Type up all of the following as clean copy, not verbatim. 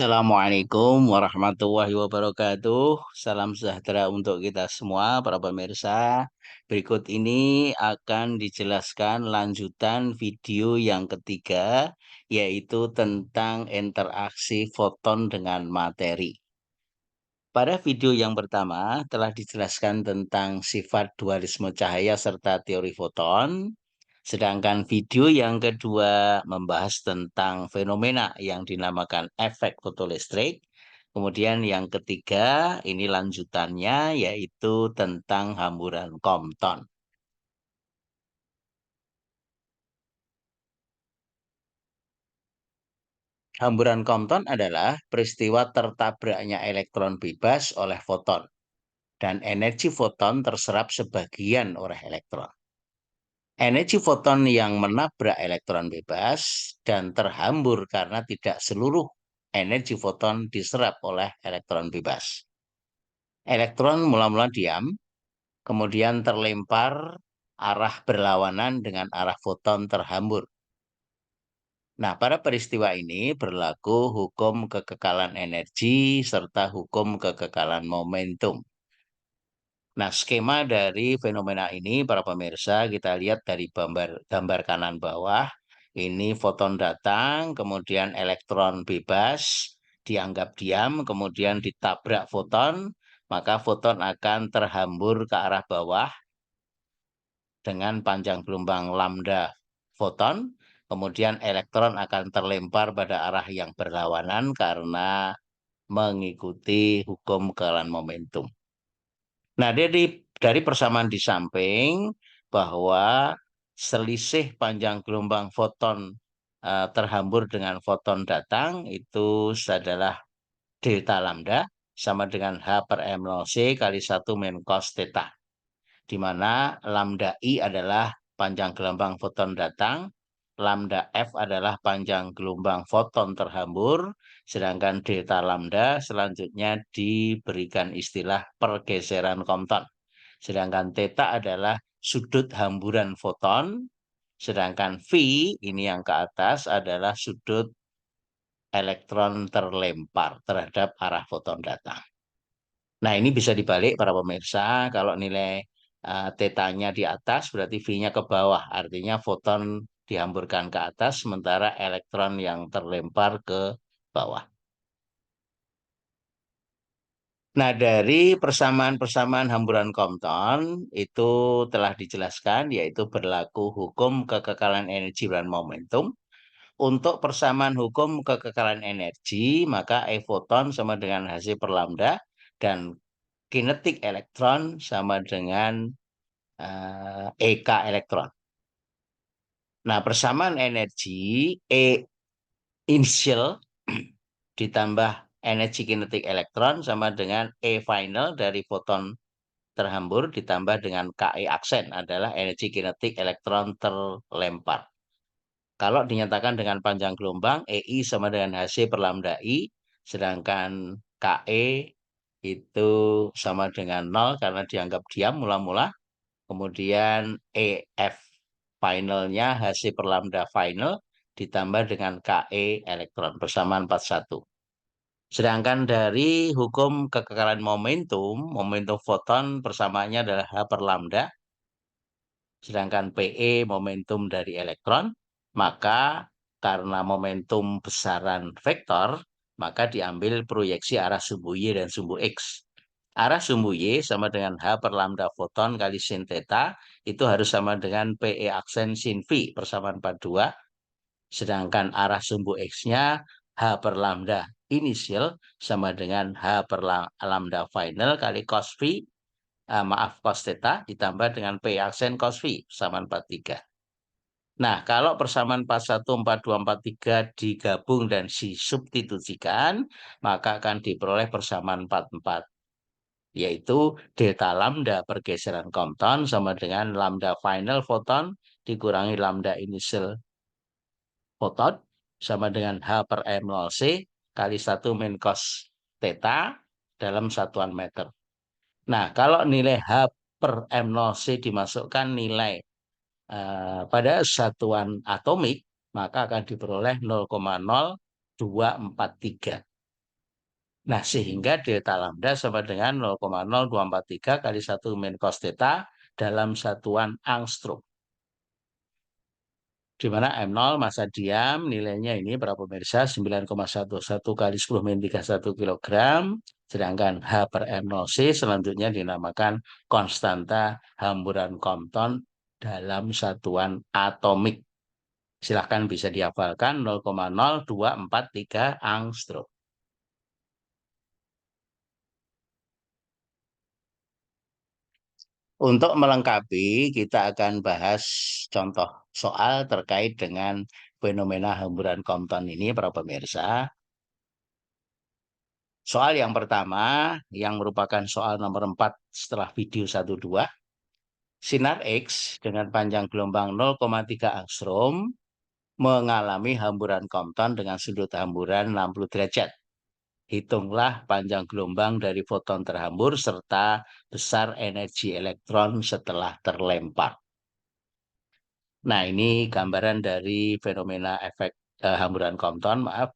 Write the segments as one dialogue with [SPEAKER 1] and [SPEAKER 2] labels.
[SPEAKER 1] Assalamualaikum warahmatullahi wabarakatuh. Salam sejahtera untuk kita semua, para pemirsa. Berikut ini akan dijelaskan lanjutan video yang ketiga, yaitu tentang interaksi foton dengan materi. Pada video yang pertama telah dijelaskan tentang sifat dualisme cahaya serta teori foton. Sedangkan video yang kedua membahas tentang fenomena yang dinamakan efek fotolistrik. Kemudian yang ketiga, ini lanjutannya yaitu tentang hamburan Compton. Hamburan Compton adalah peristiwa tertabraknya elektron bebas oleh foton dan energi foton terserap sebagian oleh elektron. Energi foton yang menabrak elektron bebas dan terhambur karena tidak seluruh energi foton diserap oleh elektron bebas. Elektron mula-mula diam, kemudian terlempar arah berlawanan dengan arah foton terhambur. Nah, pada peristiwa ini berlaku hukum kekekalan energi serta hukum kekekalan momentum. Nah, skema dari fenomena ini, para pemirsa, kita lihat dari gambar kanan bawah. Ini foton datang, kemudian elektron bebas, dianggap diam, kemudian ditabrak foton, maka foton akan terhambur ke arah bawah dengan panjang gelombang lambda foton, kemudian elektron akan terlempar pada arah yang berlawanan karena mengikuti hukum kekekalan momentum. Nah, dari persamaan di samping bahwa selisih panjang gelombang foton terhambur dengan foton datang itu adalah delta lambda sama dengan H per M 0 C kali 1 min cos theta. Di mana lambda I adalah panjang gelombang foton datang, lambda F adalah panjang gelombang foton terhambur, sedangkan delta lambda selanjutnya diberikan istilah pergeseran Compton. Sedangkan theta adalah sudut hamburan foton, sedangkan V ini yang ke atas adalah sudut elektron terlempar terhadap arah foton datang. Nah, ini bisa dibalik para pemirsa. Kalau nilai tetanya di atas berarti V-nya ke bawah. Artinya foton dihamburkan ke atas sementara elektron yang terlempar ke bawah. Nah, dari persamaan-persamaan hamburan Compton itu telah dijelaskan yaitu berlaku hukum kekekalan energi dan momentum. Untuk persamaan hukum kekekalan energi, maka E foton sama dengan Hc per lambda dan kinetik elektron sama dengan EK elektron. Nah, persamaan energi E initial ditambah energi kinetik elektron sama dengan E final dari foton terhambur ditambah dengan KE aksen adalah energi kinetik elektron terlempar. Kalau dinyatakan dengan panjang gelombang, EI sama dengan Hc per lambda I, sedangkan KE itu sama dengan 0 karena dianggap diam mula-mula. Kemudian EF finalnya Hc per lambda final ditambah dengan KE elektron persamaan 41. Sedangkan dari hukum kekekalan momentum, momentum foton persamaannya adalah H per lambda. Sedangkan PE momentum dari elektron, maka karena momentum besaran vektor, maka diambil proyeksi arah sumbu Y dan sumbu X. Arah sumbu Y sama dengan H per lambda foton kali sin theta, itu harus sama dengan PE aksen sin V persamaan 42. Sedangkan arah sumbu X-nya H per lambda inisial sama dengan H per lambda final kali cos V, cos theta ditambah dengan P aksen cos V sama 43. Nah, kalau persamaan 41, 42, 43 digabung dan disubstitusikan, maka akan diperoleh persamaan 44, yaitu delta lambda pergeseran Compton sama dengan lambda final foton dikurangi lambda initial foton sama dengan H per M 0 C kali 1 min cos theta dalam satuan meter. Nah, kalau nilai H per M 0 C dimasukkan nilai pada satuan atomik, maka akan diperoleh 0,0243. Nah, sehingga delta lambda sama dengan 0,0243 kali 1 min cos theta dalam satuan angstrom. Di mana M0 massa diam nilainya ini berapa pemirsa? 9,11 kali 10 min 31 kilogram. Sedangkan H per M0C selanjutnya dinamakan konstanta hamburan Compton dalam satuan atomik. Silahkan bisa dihafalkan 0,0243 angstrom. Untuk melengkapi, kita akan bahas contoh soal terkait dengan fenomena hamburan Compton ini, para pemirsa. Soal yang pertama, yang merupakan soal nomor 4 setelah video 12, sinar X dengan panjang gelombang 0,3 angstrom mengalami hamburan Compton dengan sudut hamburan 60 derajat. Hitunglah panjang gelombang dari foton terhambur serta besar energi elektron setelah terlempar. Nah, ini gambaran dari fenomena efek hamburan Compton, maaf.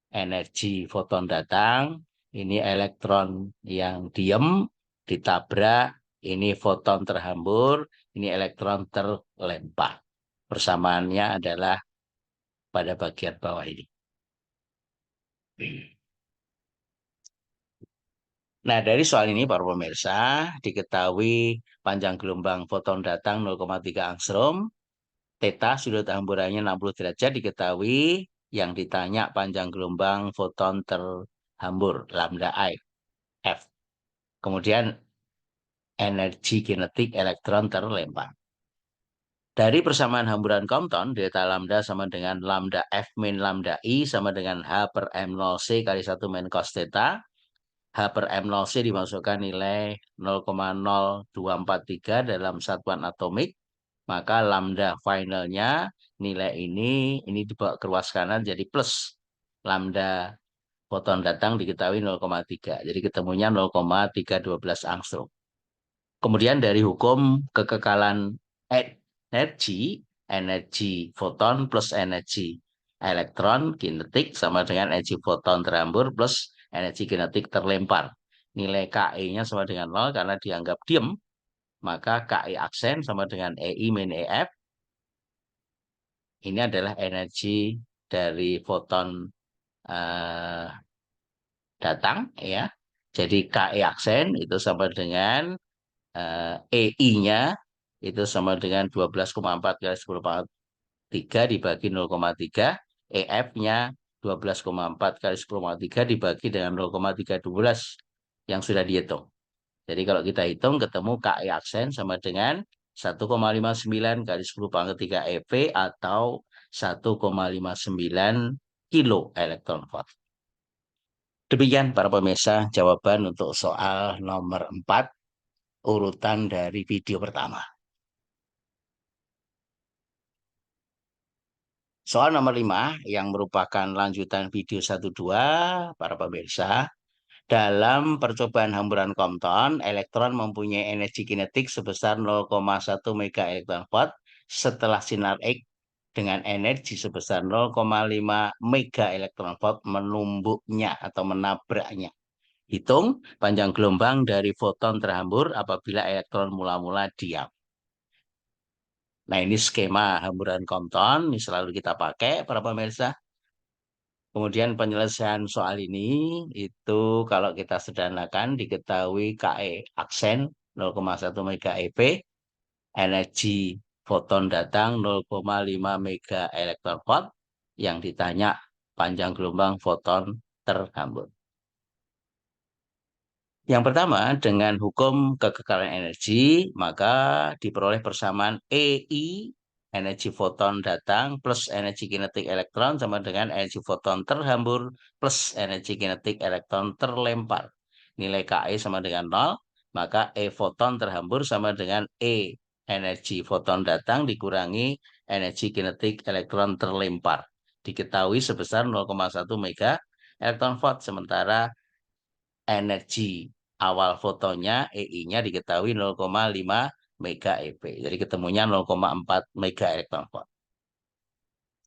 [SPEAKER 1] Energi foton datang, ini elektron yang diem, ditabrak, ini foton terhambur, ini elektron terlempar. Persamaannya adalah pada bagian bawah ini. Nah, dari soal ini, para pemirsa, diketahui panjang gelombang foton datang 0,3 angstrom, theta sudut hamburannya 60 derajat diketahui, yang ditanya panjang gelombang foton terhambur, lambda I, F. Kemudian energi kinetik elektron terlempar. Dari persamaan hamburan Compton, delta lambda sama dengan lambda F min lambda I sama dengan H per M0C kali 1 min cos theta. H per M0C dimasukkan nilai 0,0243 dalam satuan atomik. Maka lambda finalnya nilai ini dibawa ke ruas kanan jadi plus. Lambda foton datang diketahui 0,3. Jadi ketemunya 0,312 angstrom. Kemudian dari hukum kekekalan energi, energi foton plus energi elektron kinetik sama dengan energi foton terhambur plus energi kinetik terlempar. Nilai KE-nya sama dengan 0 karena dianggap diem, maka KE aksen sama dengan EI min EF. Ini adalah energi dari foton eh, datang, ya. Jadi KE aksen itu sama dengan EI-nya itu sama dengan 12,4 kali 10 pangkat 3 dibagi 0,3. EF-nya 12,4 kali 10 pangkat 3 dibagi dengan 0,312 yang sudah dihitung. Jadi kalau kita hitung ketemu KE aksen sama dengan 1,59 kali 10 pangkat 3 EV atau 1,59 kilo elektron volt. Demikian para pemirsa jawaban untuk soal nomor 4 urutan dari video pertama. Soal nomor 5 yang merupakan lanjutan video 12, para pemirsa. Dalam percobaan hamburan Compton, elektron mempunyai energi kinetik sebesar 0,1 mega elektron volt setelah sinar X dengan energi sebesar 0,5 mega elektron volt menumbuknya atau menabraknya. Hitung panjang gelombang dari foton terhambur apabila elektron mula-mula diam. Nah, ini skema hamburan Compton, ini selalu kita pakai para pemirsa. Kemudian penyelesaian soal ini itu kalau kita sederhanakan diketahui KE aksen 0,1 mega eV, energi foton datang 0,5 mega elektron volt, yang ditanya panjang gelombang foton terhambur. Yang pertama, dengan hukum kekekalan energi, maka diperoleh persamaan EI, energi foton datang, plus energi kinetik elektron, sama dengan energi foton terhambur, plus energi kinetik elektron terlempar. Nilai KE sama dengan 0, maka E foton terhambur sama dengan E energi foton datang dikurangi energi kinetik elektron terlempar. Diketahui sebesar 0,1 mega elektron volt, sementara energi awal fotonya EI-nya diketahui 0,5 mega eV. Jadi ketemunya 0,4 mega elektron volt.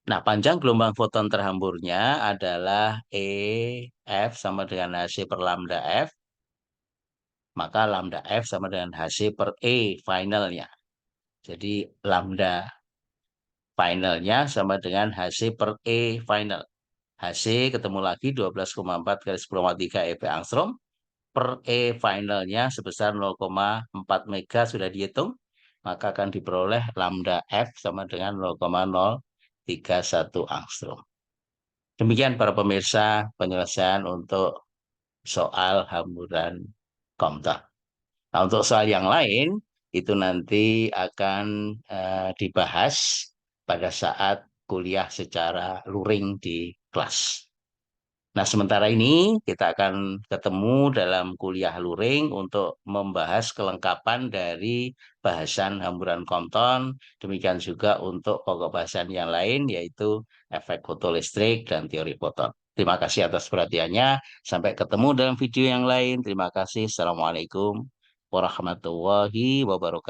[SPEAKER 1] Nah, panjang gelombang foton terhamburnya adalah EF sama dengan HC per lambda F, maka lambda F sama dengan HC per E finalnya. Jadi lambda finalnya sama dengan HC per E final. HC ketemu lagi 12,4 kali 10,3 eV angstrom per E finalnya sebesar 0,4 mega sudah dihitung, maka akan diperoleh lambda F sama dengan 0,031 angstrom. Demikian para pemirsa penyelesaian untuk soal hamburan Compton. Nah, untuk soal yang lain itu nanti akan dibahas pada saat kuliah secara luring di kelas. Nah, sementara ini kita akan ketemu dalam kuliah luring untuk membahas kelengkapan dari bahasan hamburan Compton. Demikian juga untuk pokok bahasan yang lain yaitu efek fotolistrik dan teori foton. Terima kasih atas perhatiannya. Sampai ketemu dalam video yang lain. Terima kasih. Assalamualaikum warahmatullahi wabarakatuh.